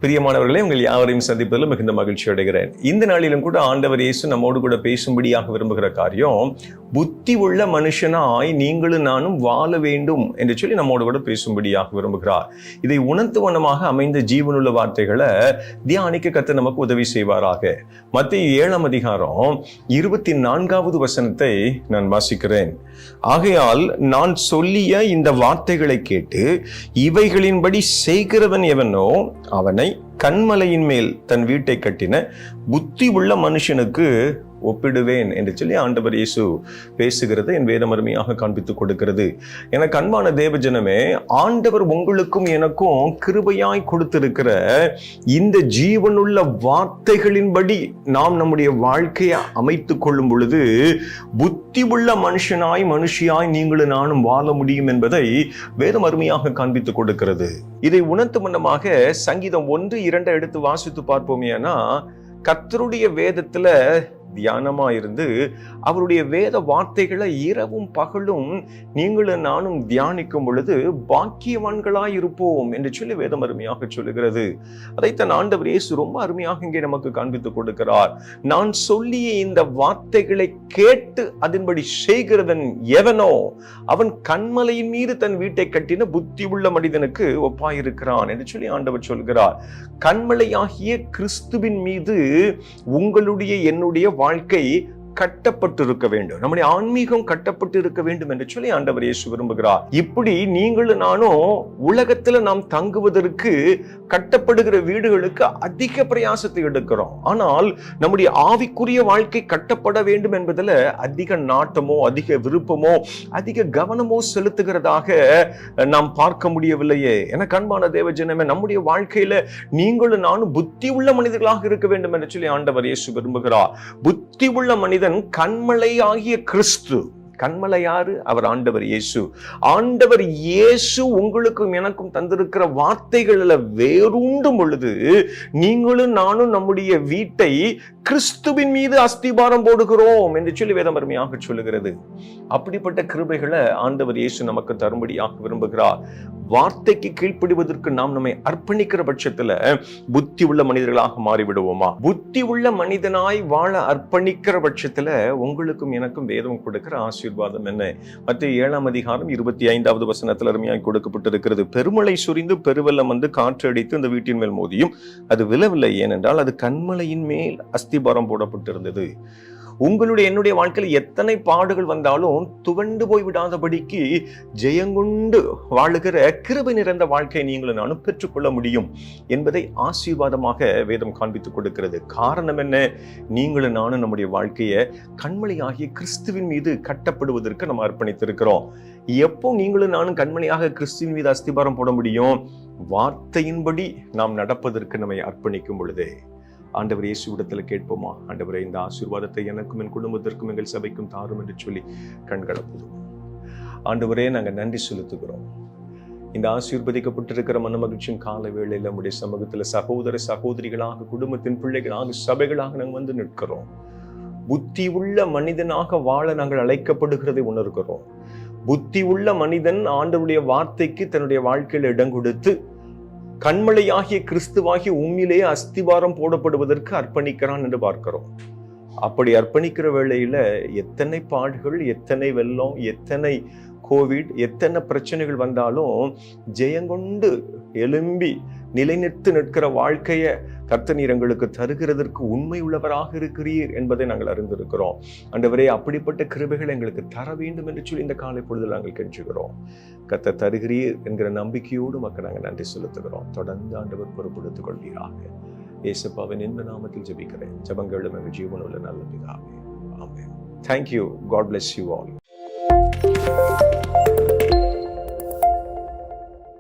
பிரியமானவர்களே, உங்கள் யாவரையும் சந்திப்பதில் மிகுந்த மகிழ்ச்சி அடைகிறேன். இந்த நாளிலும் கூட ஆண்டவர் இயேசு நம்மோடு கூட பேசும்படியாக விரும்புகிற காரியம், புத்தி உள்ள மனுஷனாய் நீங்களும் நானும் வாழ வேண்டும் என்று சொல்லி நம்மோடு கூட பேசும்படியாக விரும்புகிறார். இதை உணர்த்துவனமாக அமைந்த ஜீவனுள்ள வார்த்தைகளை தியானிக்க கர்த்தர் நமக்கு உதவி செய்வாராக. மத்தேயு 7ஆம் அதிகாரம் 24வது வசனத்தை நான் வாசிக்கிறேன். ஆகையால் நான் சொல்லிய இந்த வார்த்தைகளை கேட்டு இவைகளின்படி செய்கிறவன் எவனோ அவனை கன்மலையின் மேல் தன் வீட்டை கட்டின புத்தி உள்ள மனுஷனுக்கு ஒப்பிடுவேன் என்று சொல்லி ஆண்டவர் இயேசு பேசுகிறது என் வேதம் அருமையாக காண்பித்துக் கொடுக்கிறது. எனக்கு அன்பான தேவஜனமே, ஆண்டவர் உங்களுக்கும் எனக்கும் கிருபையாய் கொடுத்திருக்கிற இந்த ஜீவனுள்ள வார்த்தைகளின்படி நாம் நம்முடைய வாழ்க்கையை அமைத்துக் கொள்ளும் பொழுது புத்தி உள்ள மனுஷியாய் நீங்களும் நானும் வாழ முடியும் என்பதை வேதம் அருமையாக காண்பித்துக் கொடுக்கிறது. இதை உணர்த்தும் வண்ணமாக சங்கீதம் 1-2 எடுத்து வாசித்து பார்ப்போமேனா, கர்த்தருடைய வேதத்துல தியானமா இருந்து அவருடைய வேத வார்த்தைகளை இரவும் பகலும் நீங்களும் நானும் தியானிக்கும் பொழுது பாக்கியவான்களாய் இருப்போம் என்று சொல்லி வேதம் அருமையாக சொல்லுகிறது. அதைத்தான் ஆண்டவர் இயேசு ரொம்ப அருமையாக இங்கே நமக்கு காண்பித்துக் கொடுக்கிறார். நான் சொல்லிய இந்த வார்த்தைகளை கேட்டு அதன்படி செய்கிறவன் எவனோ அவன் கன்மலையின் மீது தன் வீட்டை கட்டின புத்தி உள்ள மனிதனுக்கு ஒப்பாயிருக்கிறான் என்று சொல்லி ஆண்டவர் சொல்கிறார். கன்மலையாகிய கிறிஸ்துவின் மீது உங்களுடைய என்னுடைய வாழ்க்கை கட்டப்பட்டிருக்க வேண்டும், நம்முடைய ஆன்மீகம் கட்டப்பட்டு இருக்க வேண்டும் என்று சொல்லி ஆண்டவர் இயேசு விரும்புகிறார். இப்படி நீங்களும் நானும் உலகத்துல நாம் தங்குவதற்கு கட்டப்படுகிற வீடுகளுக்கு அதிக பிரயாசத்தை எடுக்கிறோம். ஆனால் நம்முடைய ஆவிக்குரிய வாழ்க்கை கட்டப்பட வேண்டும் என்பதில் அதிக நாட்டமோ அதிக விருப்பமோ அதிக கவனமோ செலுத்துகிறதாக நாம் பார்க்க முடியவில்லையே. எனக்கு அன்பான தேவஜனமே, நம்முடைய வாழ்க்கையில நீங்களும் நானும் புத்தி உள்ள மனிதர்களாக இருக்க வேண்டும் என்று சொல்லி ஆண்டவர் இயேசு விரும்புகிறார். புத்தி உள்ள மனிதன் கன்மலை ஆகிய கிறிஸ்து. கன்மலை யாரு? அவர் ஆண்டவர் இயேசு. ஆண்டவர் இயேசு உங்களுக்கும் எனக்கும் தந்திருக்கிற வார்த்தைகள்ல வேரூண்டும் பொழுது நீங்களும் நானும் நம்முடைய வீட்டை கிறிஸ்துவின் மீது அஸ்திபாரம் போடுகிறோம் என்று சொல்லி வேதம் அருமையாக சொல்லுகிறது. அப்படிப்பட்ட கிருபைகளை ஆண்டவர் இயேசு நமக்கு தரும்படியாக விரும்புகிறார். வார்த்தைக்கு கீழ்ப்படிவதற்கு நாம் நம்மை அர்ப்பணிக்கிற பட்சத்துல புத்தி உள்ள மனிதர்களாக மாறிவிடுவோமா? புத்தி உள்ள மனிதனாய் வாழ அர்ப்பணிக்கிற பட்சத்துல உங்களுக்கும் எனக்கும் வேதம் கொடுக்கிற ஆசீர்வாதம் என்ன? மத்தேயு 7ஆம் அதிகாரம் 25வது வசனத்தில் அருமையாய் கொடுக்கப்பட்டிருக்கிறது. பெருமழை சொரிந்து பெருவெள்ளம் வந்து காற்று அடித்து அந்த வீட்டின் மேல் மோதியும் அது விழவில்லை, ஏனென்றால் அது கன்மலையின் மேல் அஸ்திபாரம் போடப்பட்டிருந்தது. உங்களுடைய என்னுடைய வாழ்க்கையில் எத்தனை பாடுகள் வந்தாலும் துவண்டு போய் விடாதபடிக்கு ஜெயங்கொண்டு வாழுகிற கிருபை நிறைந்த வாழ்க்கையை நீங்களும் நானும் பெற்றுக்கொள்ள முடியும் என்பதை ஆசீர்வாதமாக வேதம் காண்பித்துக் கொடுக்கிறது. காரணம் என்ன? நீங்களும் நானும் நம்முடைய வாழ்க்கையை கண்மலையாகிய கிறிஸ்துவின் மீது கட்டப்படுவதற்கு நம்ம அர்ப்பணித்திருக்கிறோம். எப்போ நீங்களும் நானும் கண்மலையாக கிறிஸ்துவின் மீது அஸ்திபாரம் போட முடியும்? வார்த்தையின்படி நாம் நடப்பதற்கு நம்மை அர்ப்பணிக்கும் பொழுதே. ஆண்டவர் இயேசு இடத்துல கேட்போமா? ஆண்டவரே, இந்த ஆசீர்வாதத்தை எனக்கும் என் குடும்பத்திற்கும் எங்கள் சபைக்கும் தாரும் என்று சொல்லி கண்களை போதும். ஆண்டவரே, நாங்கள் நன்றி செலுத்துகிறோம். இந்த ஆசீர்வதிக்கப்பட்டிருக்கிற மன மகிழ்ச்சியின் கால வேளையில் நம்முடைய சமூகத்தில் சகோதர சகோதரிகளாக, குடும்பத்தின் பிள்ளைகளாக, சபைகளாக நாங்கள் வந்து நிற்கிறோம். புத்தி உள்ள மனிதனாக வாழ நாங்கள் அழைக்கப்படுகிறதை உணர்கிறோம். புத்தி உள்ள மனிதன் ஆண்டவருடைய வார்த்தைக்கு தன்னுடைய வாழ்க்கையில் இடம் கொடுத்து கண்மலையாகிய கிறிஸ்துவாகிய உண்மையிலேயே அஸ்திபாரம் போடப்படுவதற்கு அர்ப்பணிக்கிறான் என்று பார்க்கிறோம். அப்படி அர்ப்பணிக்கிற வேளையில எத்தனை பாடுகள், எத்தனை வெள்ளம், எத்தனை கோவிட், எத்தனை பிரச்சனைகள் வந்தாலும் ஜெயங்கொண்டு எழும்பி நிலைநிறுத்து நிற்கிற வாழ்க்கைய கர்த்தர் நீர் எங்களுக்கு தருகிறதற்கு உண்மை உள்ளவராக இருக்கிறீர் என்பதை நாங்கள் அறிந்திருக்கிறோம். ஆண்டவரே, அப்படிப்பட்ட கிருபைகளை எங்களுக்கு தர வேண்டும் என்று சொல்லி இந்த காலை பொழுதில் நாங்கள் கெஞ்சுகிறோம். கர்த்தர் தருகிறீர் என்கிற நம்பிக்கையோடு மக்கள் நாங்கள் நன்றி செலுத்துகிறோம். தொடர்ந்து ஆண்டவர் பொறுப்படுத்திக் கொள்வீராக. இயேசுவின் இன்ப நாமத்தில் ஜெபிக்கிறேன். ஜெபங்களும் எங்கள் ஜீவனுள்ள நல்ல பிதாவே. ஆமென். Thank you. God bless you all.